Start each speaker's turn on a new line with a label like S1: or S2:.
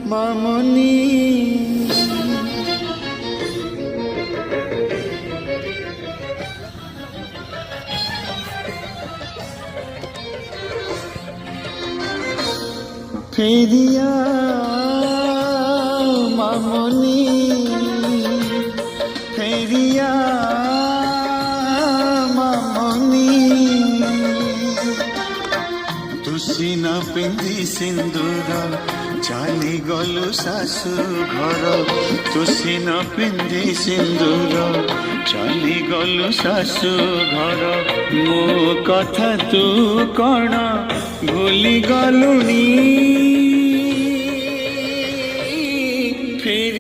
S1: মামনি। ফিরিয়া মামনি, ফিরিয়া মামনি। তুসি না পিন্ধি সিন্দুর চালি গলু শাশু ঘর। তুসি না পিন্ধি সিন্দুর চালি গলু শাশু ঘর। ମୋ କଥା ତୁ କ'ଣ ଭୁଲି ଗଲୁଣି?